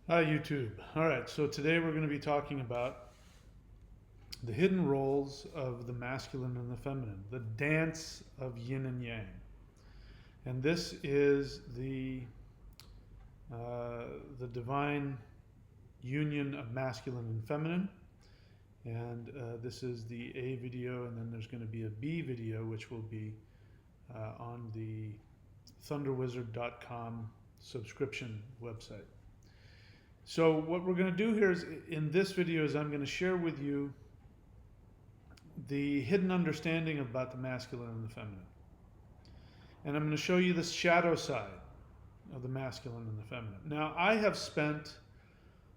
Hi, YouTube. All right, so today we're going to be talking about the hidden roles of the masculine and the feminine, the dance of yin and yang. And this is the divine union of masculine and feminine. And this is the A video, and then there's going to be a B video, which will be on the thunderwizard.com subscription website. So what we're going to do here is in this video is I'm going to share with you the hidden understanding about the masculine and the feminine. And I'm going to show you the shadow side of the masculine and the feminine. Now, I have spent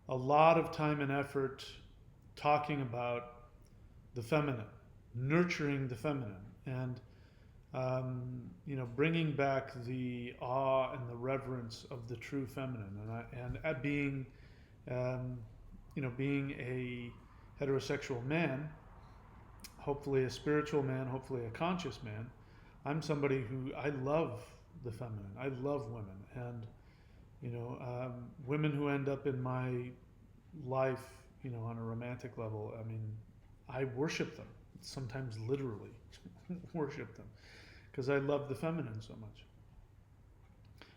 a lot of time and effort talking about the feminine, nurturing the feminine, and bringing back the awe and the reverence of the true feminine, and at being, being a heterosexual man, hopefully a spiritual man, hopefully a conscious man. I'm somebody who I love the feminine. I love women, and women who end up in my life, on a romantic level. I mean, I worship them. Sometimes literally worship them because I love the feminine so much.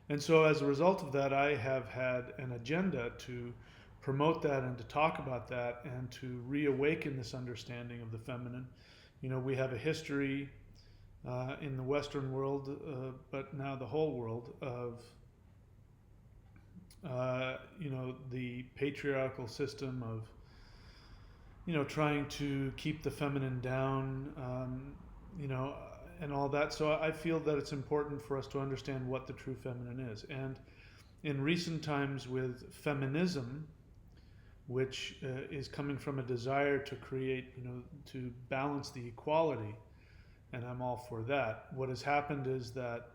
And so, as a result of that, I have had an agenda to promote that and to talk about that and to reawaken this understanding of the feminine. We have a history in the Western world, but now the whole world, of the patriarchal system of trying to keep the feminine down, and all that. So I feel that it's important for us to understand what the true feminine is. And in recent times, with feminism, which is coming from a desire to create, to balance the equality, and I'm all for that. What has happened is that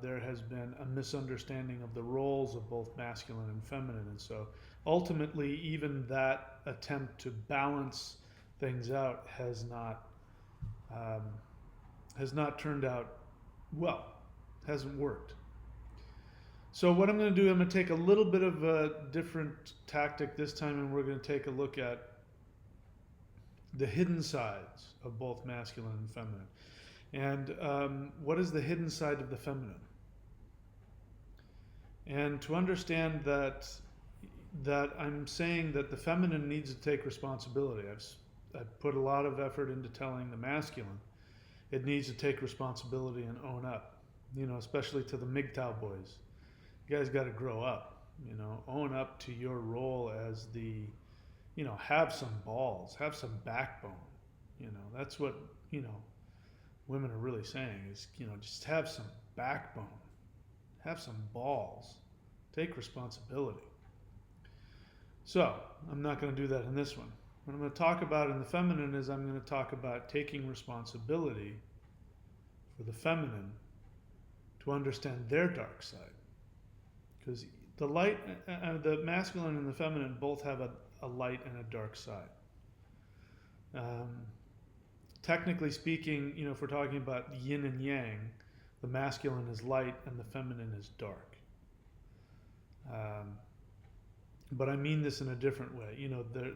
there has been a misunderstanding of the roles of both masculine and feminine, and so ultimately, even that attempt to balance things out has not turned out well, hasn't worked. So what I'm going to do, I'm going to take a little bit of a different tactic this time, and we're going to take a look at the hidden sides of both masculine and feminine. And what is the hidden side of the feminine? And to understand that I'm saying that the feminine needs to take responsibility. I've put a lot of effort into telling the masculine it needs to take responsibility and own up. Especially to the MGTOW boys. You guys got to grow up. Own up to your role as the, have some balls, have some backbone. That's what women are really saying is, just have some backbone, have some balls, take responsibility. So I'm not going to do that in this one. What I'm going to talk about in the feminine is I'm going to talk about taking responsibility for the feminine to understand their dark side. Because the light, the masculine and the feminine both have a light and a dark side. Technically speaking, if we're talking about yin and yang, the masculine is light and the feminine is dark. But I mean this in a different way.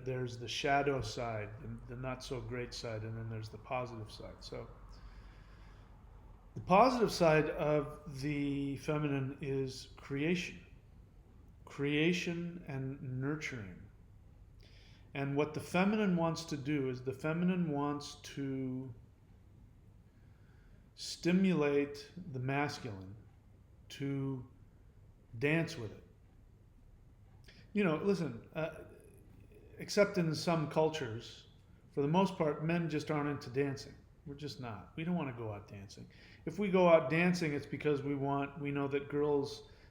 There's the shadow side, the not so great side, and then there's the positive side. So the positive side of the feminine is creation and nurturing. And what the feminine wants to do is the feminine wants to stimulate the masculine to dance with it. Listen, except in some cultures, for the most part, men just aren't into dancing. We're just not. We don't want to go out dancing. If we go out dancing, it's because we know that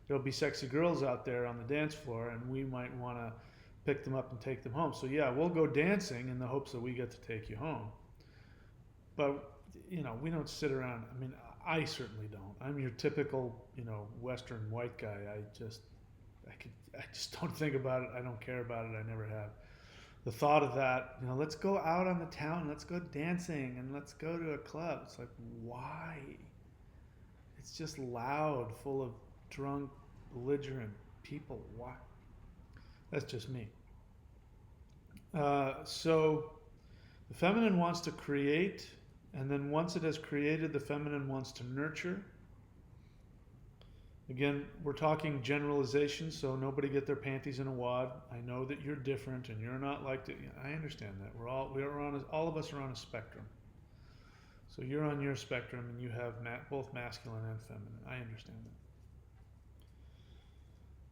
there'll be sexy girls out there on the dance floor, and we might want to pick them up and take them home. So yeah, we'll go dancing in the hopes that we get to take you home. But we don't sit around. I mean, I certainly don't. I'm your typical, Western white guy. I just don't think about it. I don't care about it. I never have. The thought of that, let's go out on the town, let's go dancing, and let's go to a club. It's like, why? It's just loud, full of drunk, belligerent people. Why? That's just me. So the feminine wants to create, and then once it has created, the feminine wants to nurture. Again, we're talking generalization, so nobody get their panties in a wad. I know that you're different and you're not like that. I understand that. All of us are on a spectrum. So you're on your spectrum and you have both masculine and feminine. I understand that.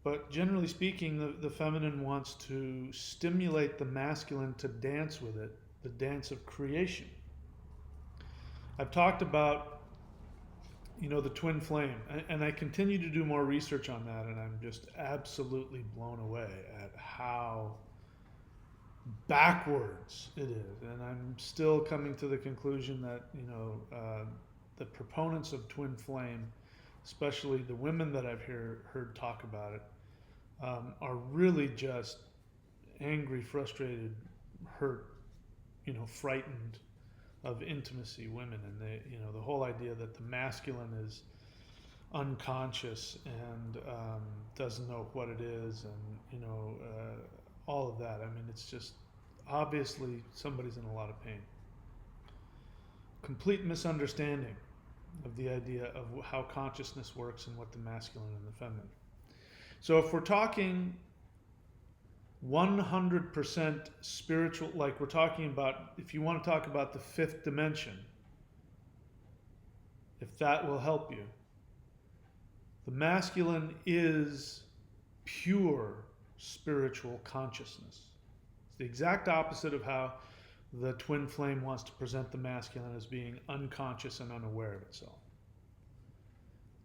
But generally speaking, the feminine wants to stimulate the masculine to dance with it, the dance of creation. I've talked about, the twin flame, and I continue to do more research on that, and I'm just absolutely blown away at how backwards it is. And I'm still coming to the conclusion that, the proponents of twin flame, especially the women that I've heard talk about it, are really just angry, frustrated, hurt, frightened of intimacy women. And they, the whole idea that the masculine is unconscious and doesn't know what it is, and all of that. I mean, it's just obviously somebody's in a lot of pain. Complete misunderstanding of the idea of how consciousness works and what the masculine and the feminine. So if we're talking 100% spiritual, like we're talking about, if you want to talk about the fifth dimension, if that will help you, the masculine is pure spiritual consciousness. It's the exact opposite of how the twin flame wants to present the masculine as being unconscious and unaware of itself.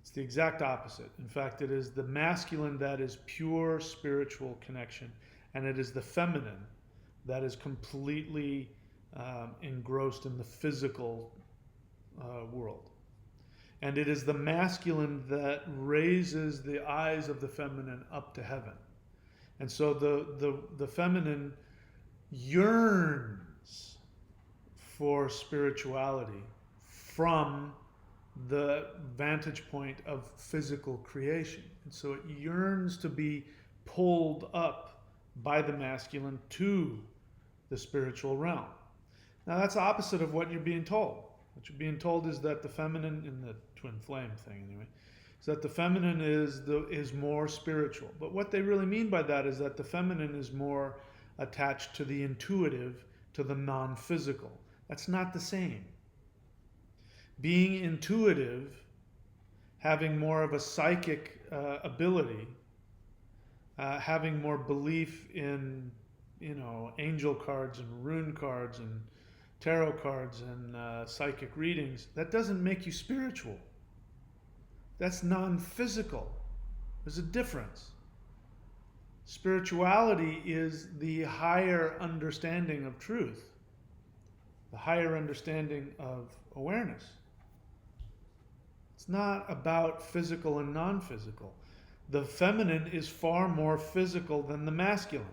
It's the exact opposite. In fact, it is the masculine that is pure spiritual connection, and it is the feminine that is completely engrossed in the physical world. And it is the masculine that raises the eyes of the feminine up to heaven. And so the feminine yearns for spirituality from the vantage point of physical creation. And so it yearns to be pulled up by the masculine to the spiritual realm. Now that's opposite of what you're being told. What you're being told is that the feminine, in the twin flame thing anyway, is that the feminine is more spiritual. But what they really mean by that is that the feminine is more attached to the intuitive, to the non-physical. That's not the same. Being intuitive, having more of a psychic ability, having more belief in, angel cards and rune cards and tarot cards and psychic readings, that doesn't make you spiritual. That's non-physical. There's a difference. Spirituality is the higher understanding of truth, the higher understanding of awareness. It's not about physical and non-physical. The feminine is far more physical than the masculine,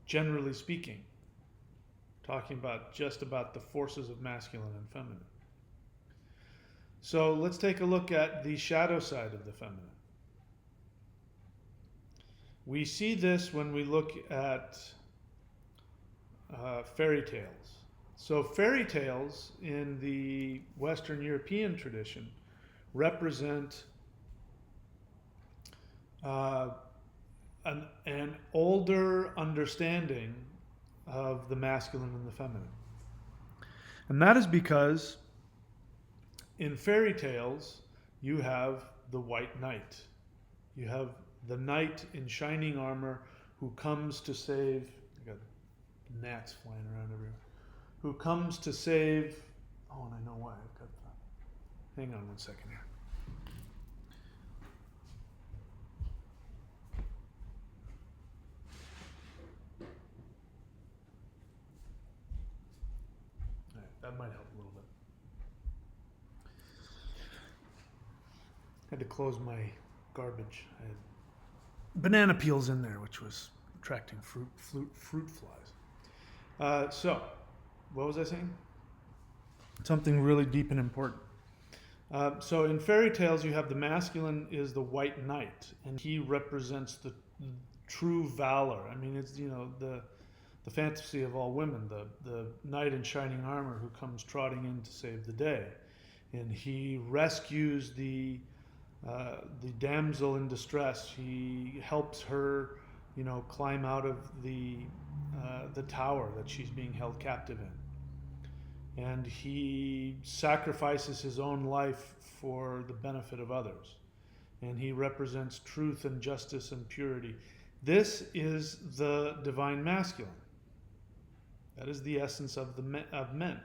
generally speaking. Talking about just about the forces of masculine and feminine. So let's take a look at the shadow side of the feminine. We see this when we look at fairy tales. So fairy tales in the Western European tradition represent an older understanding of the masculine and the feminine. And that is because in fairy tales, you have the white knight. You have the knight in shining armor who comes to save, I got gnats flying around everywhere, who comes to save, oh, and I know why, I've got that. Hang on one second here. All right, that might help a little bit. I had to close my garbage. I had banana peels in there, which was attracting fruit flies. So, what was I saying? Something really deep and important. So in fairy tales, you have the masculine is the white knight, and he represents the true valor. I mean, it's, you know, the fantasy of all women, the knight in shining armor who comes trotting in to save the day, and he rescues the damsel in distress. He helps her, you know, climb out of the tower that she's being held captive in, and he sacrifices his own life for the benefit of others, and he represents truth and justice and purity. This is the divine masculine. That is the essence of of men.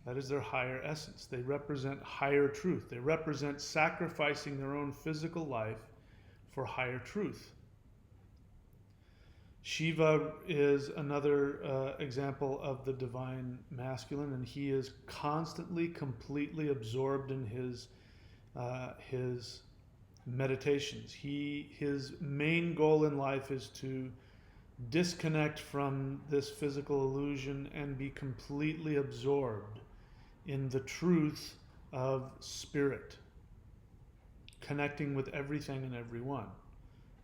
That is their higher essence. They represent higher truth. They represent sacrificing their own physical life for higher truth. Shiva is another example of the divine masculine, and he is constantly, completely absorbed in his meditations. His main goal in life is to disconnect from this physical illusion and be completely absorbed in the truth of spirit, connecting with everything and everyone.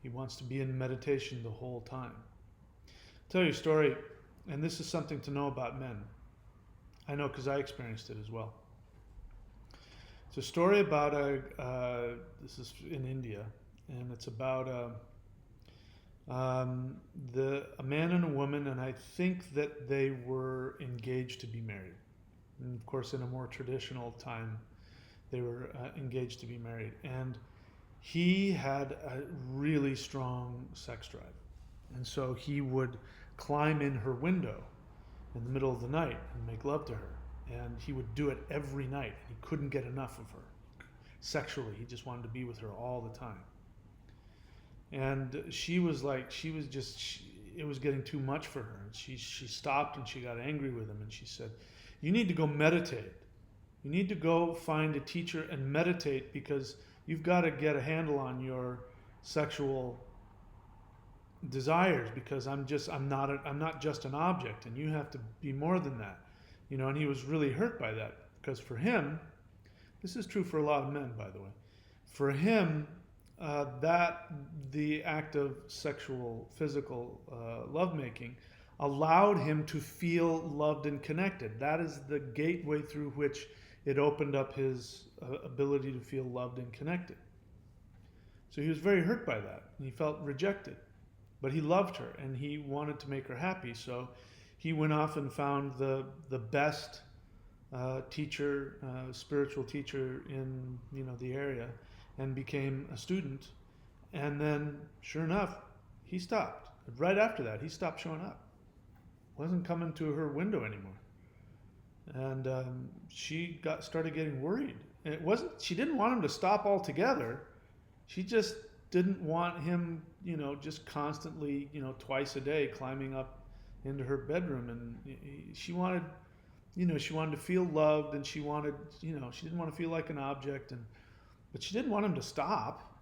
He wants to be in meditation the whole time. I'll tell you a story, and this is something to know about men. I know because I experienced it as well. It's a story about this is in India, and it's about a man and a woman, and I think that they were engaged to be married. And of course, in a more traditional time, they were engaged to be married. And he had a really strong sex drive. And so he would climb in her window in the middle of the night and make love to her. And he would do it every night. He couldn't get enough of her sexually. He just wanted to be with her all the time. And she was like, it was getting too much for her. And she stopped and she got angry with him. And she said, "You need to go meditate. You need to go find a teacher and meditate, because you've got to get a handle on your sexual desires, because I'm not just an object, and you have to be more than that." You know, and he was really hurt by that, because for him, this is true for a lot of men, by the way, for him, that the act of physical lovemaking allowed him to feel loved and connected. That is the gateway through which it opened up his ability to feel loved and connected. So he was very hurt by that, and he felt rejected. But he loved her, and he wanted to make her happy. So he went off and found the best teacher, spiritual teacher in the area, and became a student. And then, sure enough, he stopped. Right after that, he stopped showing up. Wasn't coming to her window anymore. And she started getting worried. And she didn't want him to stop altogether. She just didn't want him, just constantly, twice a day climbing up into her bedroom. And she wanted, she wanted to feel loved, and she wanted, she didn't want to feel like an object. But she didn't want him to stop.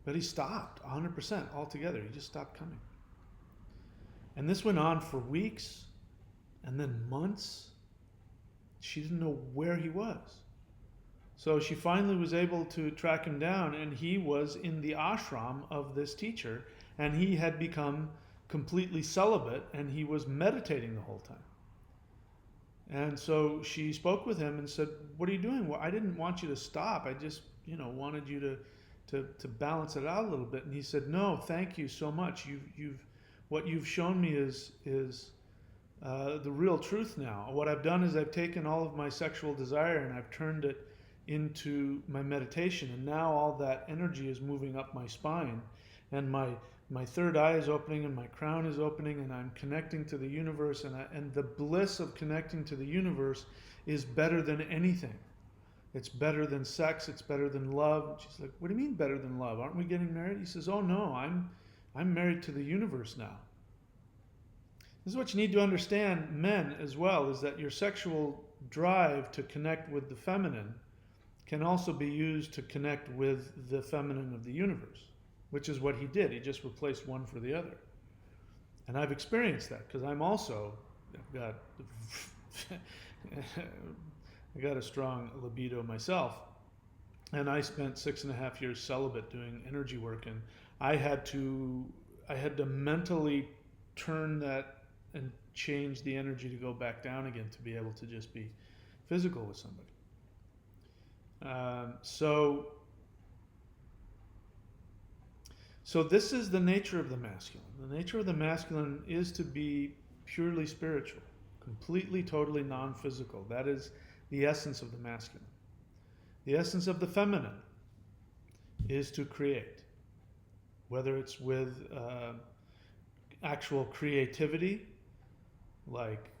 But he stopped 100% altogether. He just stopped coming. And this went on for weeks and then months. She didn't know where he was. So she finally was able to track him down, and he was in the ashram of this teacher, and he had become completely celibate, and he was meditating the whole time. And so she spoke with him and said, "What are you doing? Well, I didn't want you to stop. I just, wanted you to balance it out a little bit." And he said, "No, thank you so much. What you've shown me is the real truth now. What I've done is I've taken all of my sexual desire and I've turned it into my meditation, and now all that energy is moving up my spine, and my third eye is opening, and my crown is opening, and I'm connecting to the universe, and the bliss of connecting to the universe is better than anything. It's better than sex. It's better than love." She's like, "What do you mean better than love? Aren't we getting married?" He says, "Oh no, I'm married to the universe now." This is what you need to understand, men as well, is that your sexual drive to connect with the feminine can also be used to connect with the feminine of the universe, which is what he did. He just replaced one for the other. And I've experienced that, because I've got I got a strong libido myself, and I spent 6.5 years celibate doing energy work, and I had to I had to mentally turn that and change the energy to go back down again to be able to just be physical with somebody. So so this is the nature of the masculine. The nature of the masculine is to be purely spiritual, completely, totally non-physical. That is the essence of the masculine. The essence of the feminine is to create, whether it's with actual creativity, like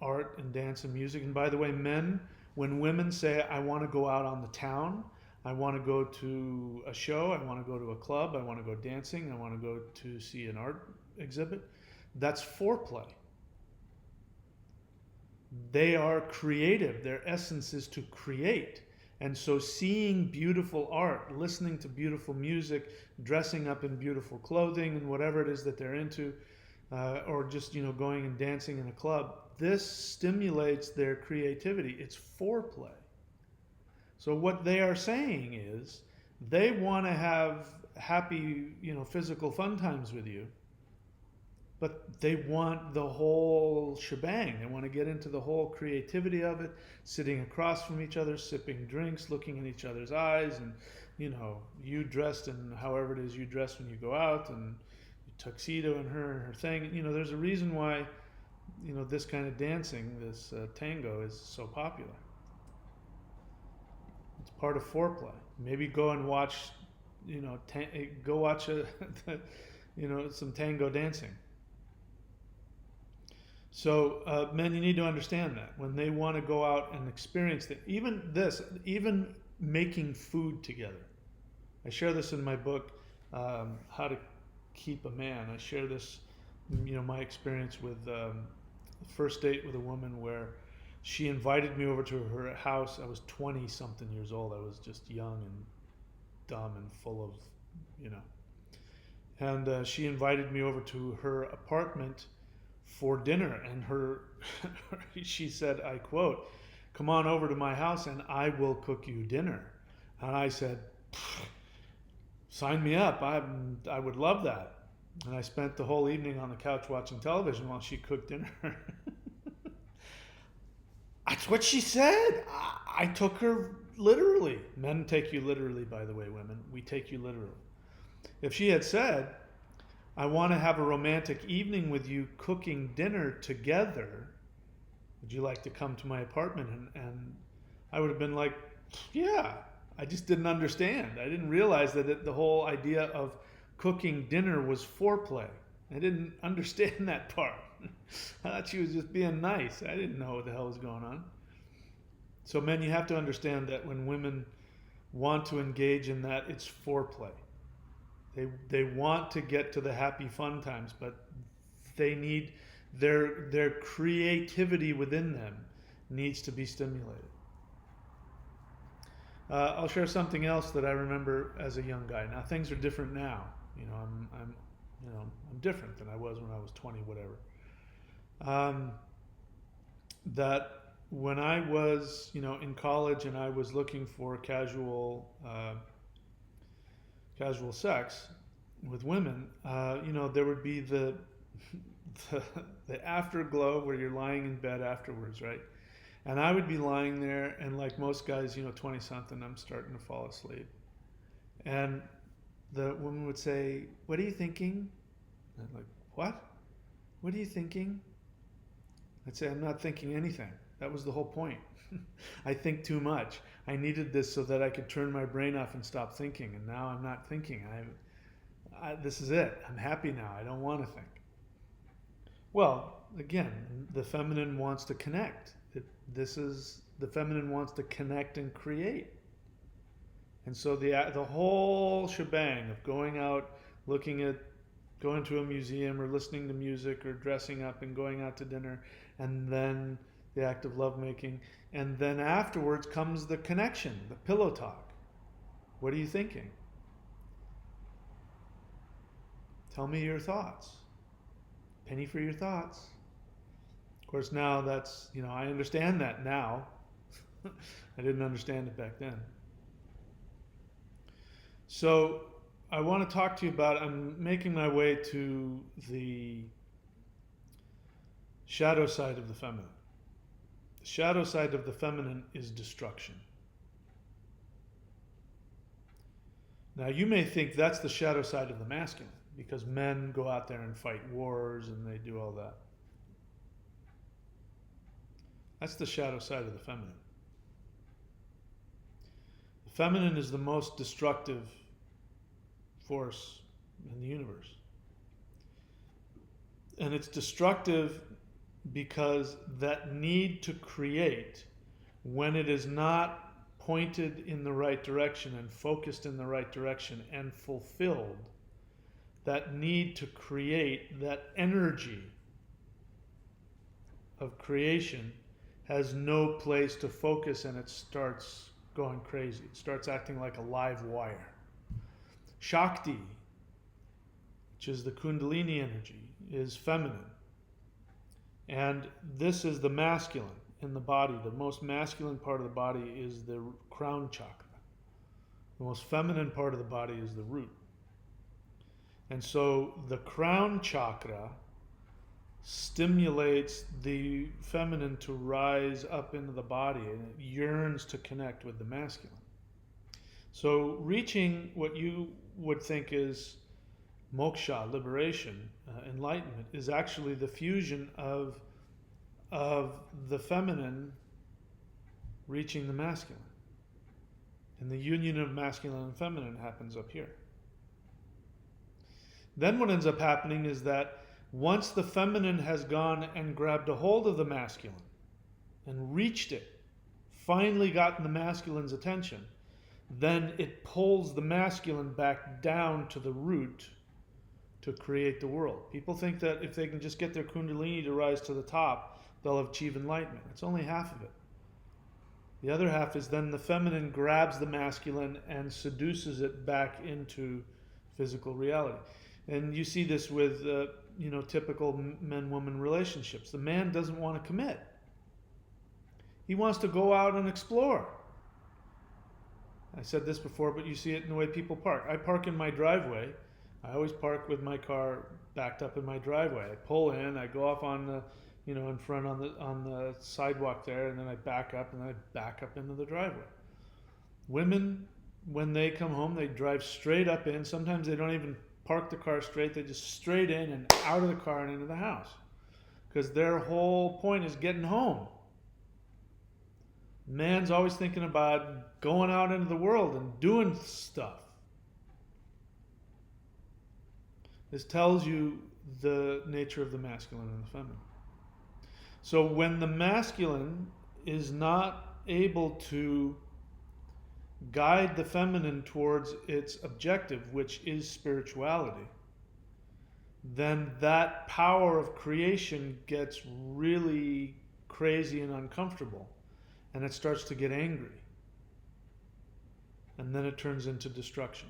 art and dance and music. And by the way, men, when women say, I want to go out on the town, I want to go to a show, I want to go to a club, I want to go dancing, I want to go to see an art exhibit, that's foreplay. They are creative. Their essence is to create. And so seeing beautiful art, listening to beautiful music, dressing up in beautiful clothing and whatever it is that they're into, or just going and dancing in a club, this stimulates their creativity. It's foreplay. So what they are saying is they want to have happy, physical fun times with you, but they want the whole shebang. They want to get into the whole creativity of it, sitting across from each other, sipping drinks, looking in each other's eyes, and you dressed in however it is you dress when you go out, and tuxedo and her thing. There's a reason why this kind of dancing, this tango, is so popular. It's part of foreplay. Maybe go and watch, go watch some tango dancing. So men, you need to understand that when they want to go out and experience that, even making food together. I share this in my book, How to Keep a Man. I share this, my experience with first date with a woman where she invited me over to her house. I was 20 something years old. I was just young and dumb and full of, and she invited me over to her apartment for dinner, and she said, I quote, "Come on over to my house and I will cook you dinner." And I said, sign me up. I would love that. And I spent the whole evening on the couch watching television while she cooked dinner. That's what she said. I took her literally. Men take you literally, by the way, women. We take you literally. If she had said, I want to have a romantic evening with you cooking dinner together, would you like to come to my apartment? And I would have been like, yeah. I just didn't understand. I didn't realize that the whole idea of cooking dinner was foreplay. I didn't understand that part. I thought she was just being nice. I didn't know what the hell was going on. So men, you have to understand that when women want to engage in that, it's foreplay. They want to get to the happy fun times, but they need their creativity within them needs to be stimulated. I'll share something else that I remember as a young guy. Now things are different now. I'm different than I was when I was 20, whatever. That when I was, in college and I was looking for casual sex with women, there would be the afterglow where you're lying in bed afterwards, right? And I would be lying there, and like most guys, 20 something, I'm starting to fall asleep. And the woman would say, "What are you thinking?" And I'm like, "What? What are you thinking?" I'd say, "I'm not thinking anything." That was the whole point. I think too much. I needed this so that I could turn my brain off and stop thinking. And now I'm not thinking. This is it. I'm happy now. I don't want to think. Well, again, the feminine wants to connect. The feminine wants to connect and create. And so the whole shebang of going out, going to a museum or listening to music or dressing up and going out to dinner, and then the act of lovemaking, and then afterwards comes the connection, the pillow talk. What are you thinking? Tell me your thoughts. Penny for your thoughts. Of course, now that's, I understand that now. I didn't understand it back then. So I want to talk to you about, I'm making my way to the shadow side of the feminine. The shadow side of the feminine is destruction. Now, you may think that's the shadow side of the masculine because men go out there and fight wars and they do all that. That's the shadow side of the feminine. The feminine is the most destructive force in the universe. And it's destructive because that need to create, when it is not pointed in the right direction and focused in the right direction and fulfilled, that need to create, that energy of creation has no place to focus, and it starts going crazy. It starts acting like a live wire. Shakti, which is the Kundalini energy, is feminine. And this is the masculine in the body. The most masculine part of the body is the crown chakra. The most feminine part of the body is the root. And so the crown chakra stimulates the feminine to rise up into the body, and it yearns to connect with the masculine. So reaching what you would think is moksha, liberation, enlightenment, is actually the fusion of the feminine reaching the masculine. And the union of masculine and feminine happens up here. Then what ends up happening is that once the feminine has gone and grabbed a hold of the masculine and reached it, finally gotten the masculine's attention, then it pulls the masculine back down to the root to create the world. People think that if they can just get their kundalini to rise to the top, they'll achieve enlightenment. It's only half of it. The other half is then the feminine grabs the masculine and seduces it back into physical reality. And you see this with typical men-woman relationships. The man doesn't want to commit. He wants to go out and explore. I said this before, but you see it in the way people park. I park in my driveway. I always park with my car backed up in my driveway. I pull in, I go off on the, in front on the sidewalk there, and then I back up, and then I back up into the driveway. Women, when they come home, they drive straight up in. Sometimes they don't even park the car straight. They just straight in and out of the car and into the house, because their whole point is getting home. Man's always thinking about going out into the world and doing stuff. This tells you the nature of the masculine and the feminine. So when the masculine is not able to guide the feminine towards its objective, which is spirituality, then that power of creation gets really crazy and uncomfortable, and it starts to get angry, and then it turns into destruction.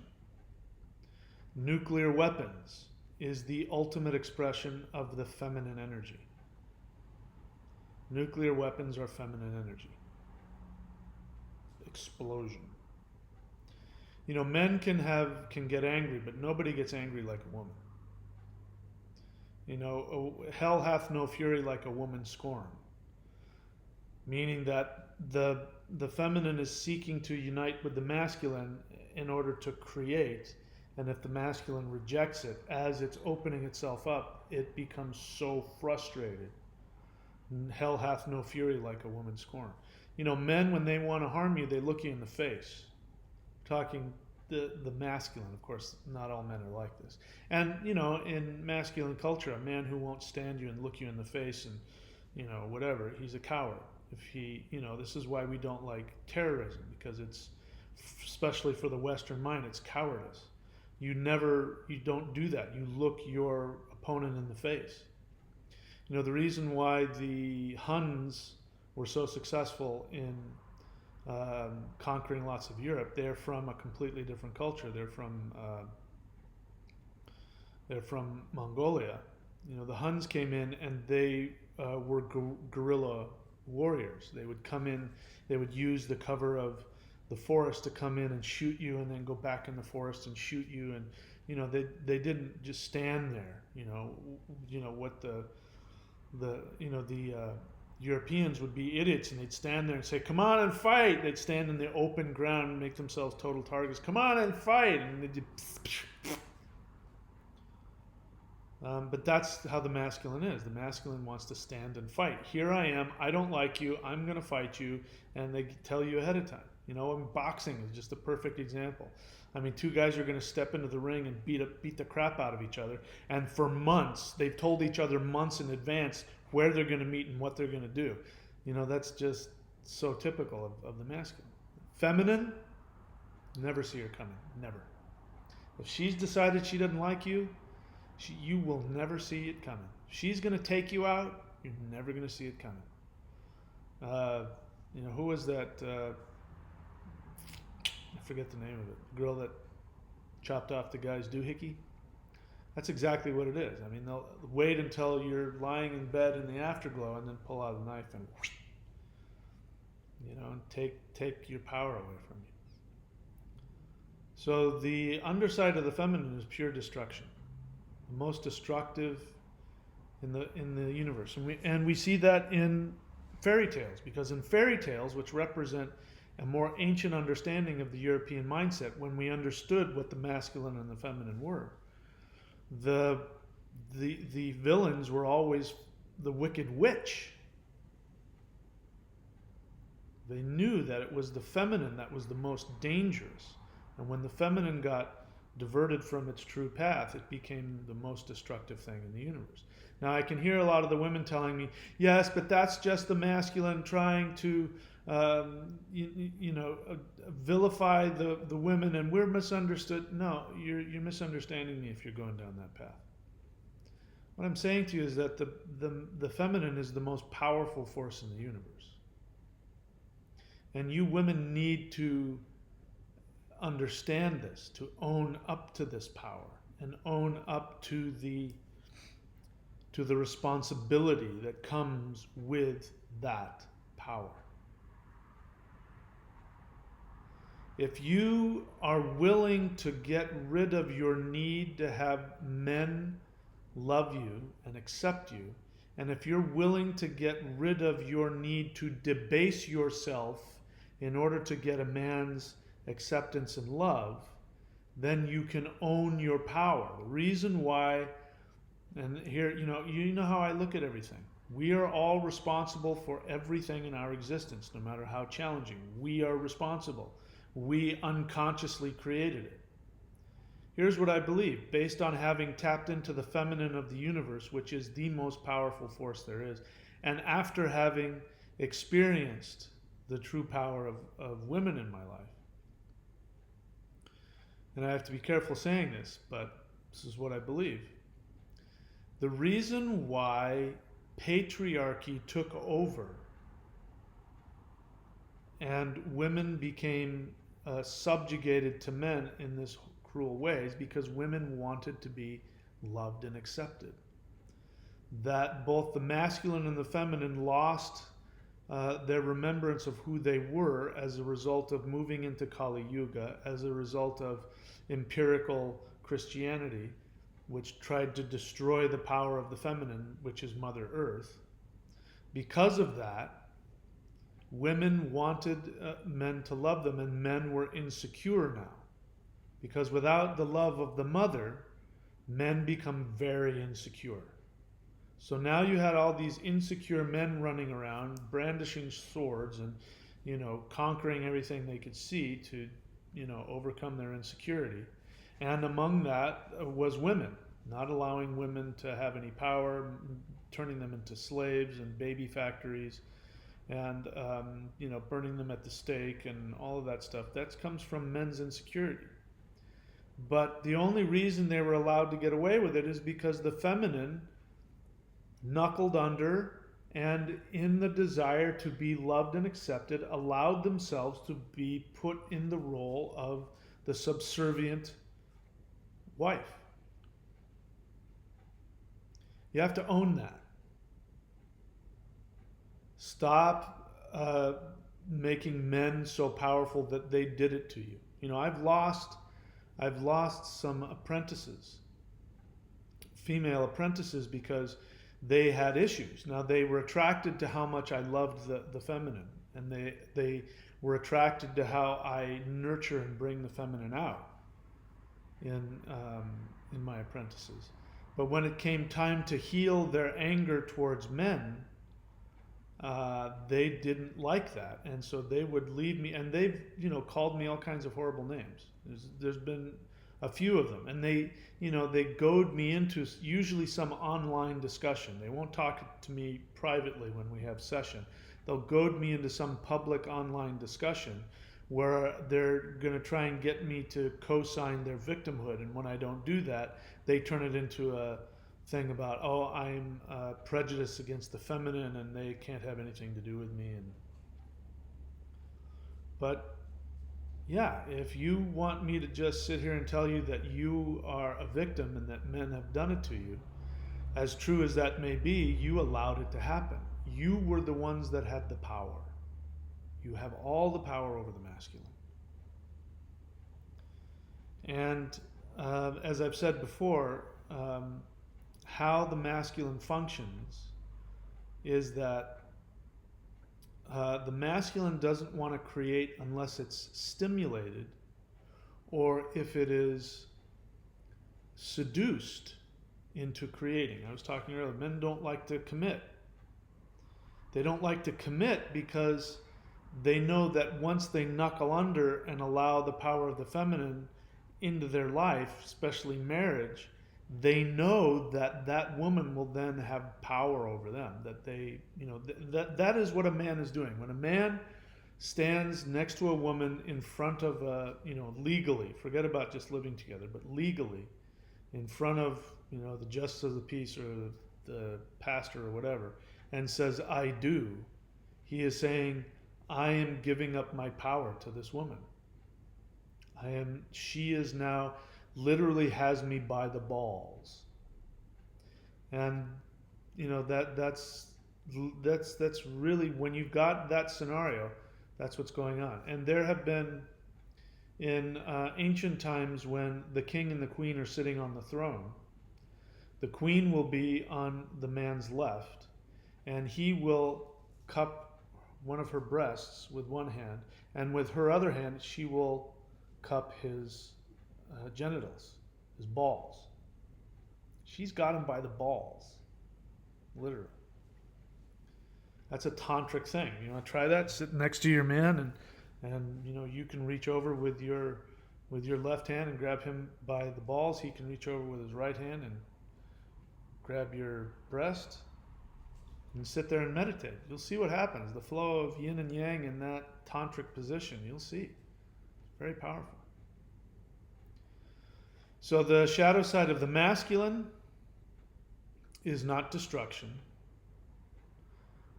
Nuclear weapons is the ultimate expression of the feminine energy. Nuclear weapons are feminine energy. Explosion. Men can get angry, but nobody gets angry like a woman. Hell hath no fury like a woman scorned. Meaning that the feminine is seeking to unite with the masculine in order to create, and if the masculine rejects it, as it's opening itself up, it becomes so frustrated. Hell hath no fury like a woman scorned. Men, when they want to harm you, they look you in the face. Talking the masculine, of course, not all men are like this. And, in masculine culture, a man who won't stand you and look you in the face and, whatever, he's a coward. If he, this is why we don't like terrorism, because it's, especially for the Western mind, it's cowardice. You don't do that. You look your opponent in the face. The reason why the Huns were so successful in conquering lots of Europe, they're from a completely different culture. They're from Mongolia. The Huns came in and they were guerrilla warriors. They would come in, they would use the cover of the forest to come in and shoot you, and then go back in the forest and shoot you. And they didn't just stand there. What the Europeans would be idiots, and they'd stand there and say, "Come on and fight." They'd stand in the open ground and make themselves total targets. "Come on and fight," and they'd but that's how the masculine is. The masculine wants to stand and fight. Here I am. I don't like you. I'm going to fight you. And they tell you ahead of time. And boxing is just a perfect example. I mean, two guys are going to step into the ring and beat the crap out of each other. And for months, they've told each other months in advance where they're going to meet and what they're going to do. That's just so typical of the masculine. Feminine, never see her coming. Never. If she's decided she doesn't like you, you will never see it coming. She's going to take you out. You're never going to see it coming. Who was that? I forget the name of it. The girl that chopped off the guy's doohickey. That's exactly what it is. I mean, they'll wait until you're lying in bed in the afterglow and then pull out a knife and, and take your power away from you. So the underside of the feminine is pure destruction. The most destructive in the universe, and we see that in fairy tales, because in fairy tales, which represent a more ancient understanding of the European mindset, when we understood what the masculine and the feminine were, the villains were always the wicked witch. They knew that it was the feminine that was the most dangerous, and when the feminine got diverted from its true path, it became the most destructive thing in the universe. Now, I can hear a lot of the women telling me, yes, but that's just the masculine trying to vilify the women, and we're misunderstood. No, you're misunderstanding me if you're going down that path. What I'm saying to you is that the feminine is the most powerful force in the universe. And you women need to understand this, to own up to this power and own up to the responsibility that comes with that power. If you are willing to get rid of your need to have men love you and accept you, and if you're willing to get rid of your need to debase yourself in order to get a man's acceptance and love, then you can own your power. The reason why, and here, you know how I look at everything. We are all responsible for everything in our existence, no matter how challenging. We are responsible. We unconsciously created it. Here's what I believe, based on having tapped into the feminine of the universe, which is the most powerful force there is, and after having experienced the true power of women in my life. And I have to be careful saying this, but this is what I believe. The reason why patriarchy took over and women became subjugated to men in this cruel way is because women wanted to be loved and accepted. That both the masculine and the feminine lost their remembrance of who they were as a result of moving into Kali Yuga, as a result of empirical Christianity, which tried to destroy the power of the feminine, which is Mother Earth. Because of that, women wanted men to love them, and men were insecure now. Because without the love of the mother, men become very insecure. So now you had all these insecure men running around, brandishing swords and, conquering everything they could see to, overcome their insecurity. And among that was women, not allowing women to have any power, turning them into slaves and baby factories, and, burning them at the stake and all of that stuff. That comes from men's insecurity. But the only reason they were allowed to get away with it is because the feminine knuckled under, and in the desire to be loved and accepted, allowed themselves to be put in the role of the subservient wife. You have to own that. Stop making men so powerful that they did it to you. You know, I've lost some apprentices, female apprentices, because they had issues. Now they were attracted to how much I loved the feminine, and they were attracted to how I nurture and bring the feminine out in my apprentices. But when it came time to heal their anger towards men, they didn't like that, and so they would leave me, and they've called me all kinds of horrible names. There's been a few of them, and they goad me into usually some online discussion. They won't talk to me privately when we have session. They'll goad me into some public online discussion where they're going to try and get me to co-sign their victimhood, and when I don't do that, they turn it into a thing about, oh, I'm prejudiced against the feminine and they can't have anything to do with me. But yeah, if you want me to just sit here and tell you that you are a victim and that men have done it to you, as true as that may be, you allowed it to happen. You were the ones that had the power. You have all the power over the masculine. And as I've said before, how the masculine functions is that the masculine doesn't want to create unless it's stimulated, or if it is seduced into creating. I was talking earlier, men don't like to commit. They don't like to commit because they know that once they knuckle under and allow the power of the feminine into their life, especially marriage, they know that that woman will then have power over them. That they, that is what a man is doing. When a man stands next to a woman in front of legally, forget about just living together, but legally, in front of, the justice of the peace or the pastor or whatever, and says, I do, he is saying, I am giving up my power to this woman. She is now literally has me by the balls. And that's really, when you've got that scenario, that's what's going on. And there have been in ancient times when the king and the queen are sitting on the throne, the queen will be on the man's left, and he will cup one of her breasts with one hand, and with her other hand she will cup his genitals, his balls. She's got him by the balls, literally. That's a tantric thing. You want to try that? Sit next to your man, and you can reach over with your left hand and grab him by the balls. He can reach over with his right hand and grab your breast, and sit there and meditate. You'll see what happens. The flow of yin and yang in that tantric position. You'll see. Very powerful. So the shadow side of the masculine is not destruction.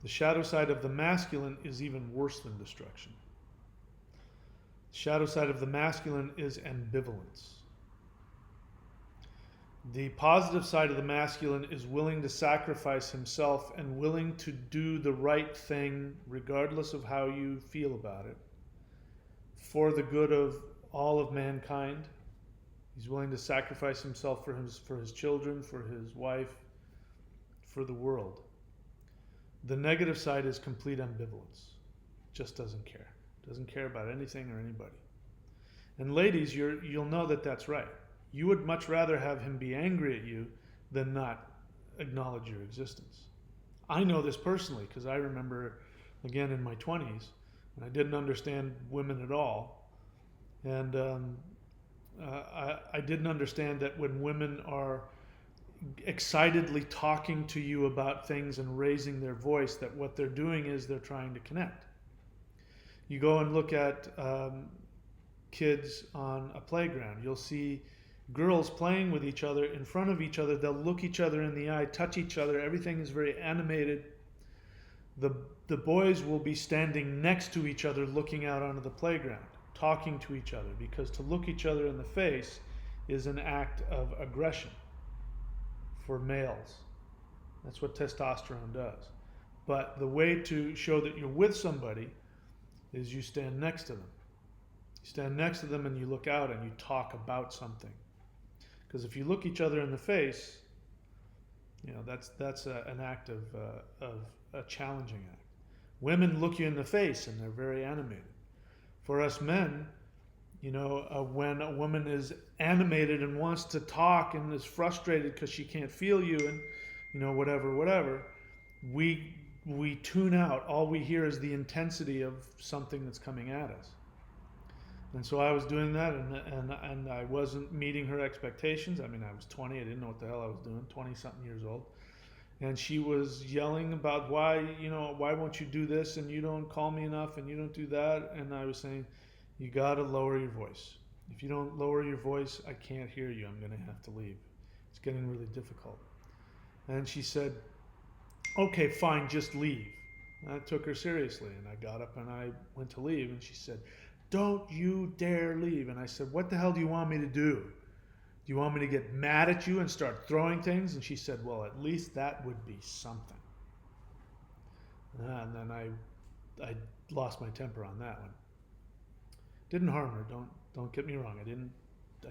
The shadow side of the masculine is even worse than destruction. The shadow side of the masculine is ambivalence. The positive side of the masculine is willing to sacrifice himself and willing to do the right thing regardless of how you feel about it, for the good of all of mankind. He's willing to sacrifice himself for his children, for his wife, for the world. The negative side is complete ambivalence. Just doesn't care. Doesn't care about anything or anybody. And ladies, you'll know that that's right. You would much rather have him be angry at you than not acknowledge your existence. I know this personally because I remember, again, in my 20s, when I didn't understand women at all. And I didn't understand that when women are excitedly talking to you about things and raising their voice, that what they're doing is they're trying to connect. You go and look at kids on a playground. You'll see girls playing with each other in front of each other. They'll look each other in the eye, touch each other. Everything is very animated. The boys will be standing next to each other looking out onto the playground, talking to each other, because to look each other in the face is an act of aggression for males. That's what testosterone does. But the way to show that you're with somebody is you stand next to them. You stand next to them and you look out and you talk about something. Because if you look each other in the face, that's an act of a challenging act. Women look you in the face and they're very animated. For us men, when a woman is animated and wants to talk and is frustrated because she can't feel you and whatever, we tune out. All we hear is the intensity of something that's coming at us. And so I was doing that, and I wasn't meeting her expectations. I mean, I was 20. I didn't know what the hell I was doing, 20-something years old. And she was yelling about why won't you do this, and you don't call me enough, and you don't do that. And I was saying, you got to lower your voice. If you don't lower your voice, I can't hear you. I'm going to have to leave. It's getting really difficult. And she said, okay, fine, just leave. And I took her seriously, and I got up and I went to leave, and she said, don't you dare leave. And I said, what the hell do you want me to do? Do you want me to get mad at you and start throwing things? And she said, well, at least that would be something. And then I lost my temper on that one. Didn't harm her. Don't get me wrong. I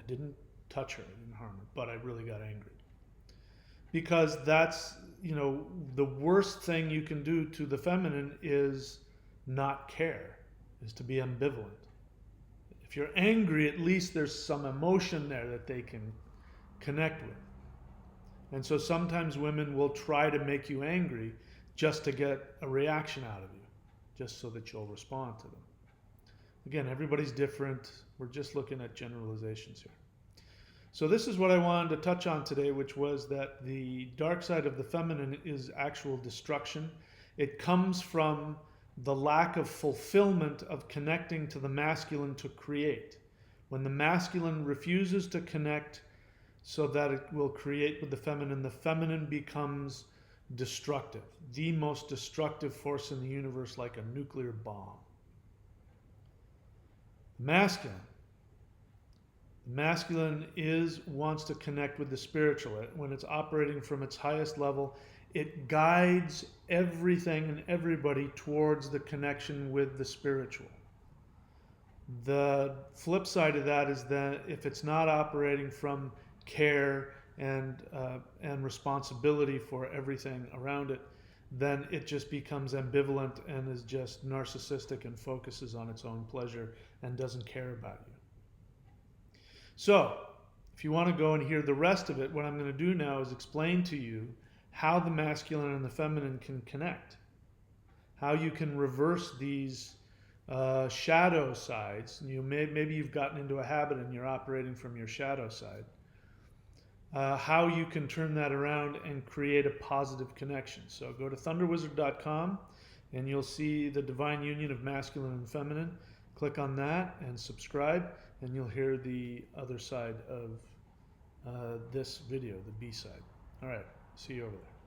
didn't touch her. I didn't harm her. But I really got angry. Because that's, the worst thing you can do to the feminine is not care, is to be ambivalent. If you're angry, at least there's some emotion there that they can connect with. And so sometimes women will try to make you angry just to get a reaction out of you, just so that you'll respond to them. Again, everybody's different. We're just looking at generalizations here. So this is what I wanted to touch on today, which was that the dark side of the feminine is actual destruction. It comes from the lack of fulfillment of connecting to the masculine to create. When the masculine refuses to connect so that it will create with the feminine becomes destructive, the most destructive force in the universe, like a nuclear bomb. Masculine wants to connect with the spiritual. When it's operating from its highest level, it guides everything and everybody towards the connection with the spiritual. The flip side of that is that if it's not operating from care and responsibility for everything around it, then it just becomes ambivalent and is just narcissistic and focuses on its own pleasure and doesn't care about you. So, if you want to go and hear the rest of it, what I'm going to do now is explain to you how the masculine and the feminine can connect, how you can reverse these shadow sides. Maybe you've gotten into a habit and you're operating from your shadow side. How you can turn that around and create a positive connection. So go to thunderwizard.com and you'll see the divine union of masculine and feminine. Click on that and subscribe, and you'll hear the other side of this video, the B side. All right, see you over there.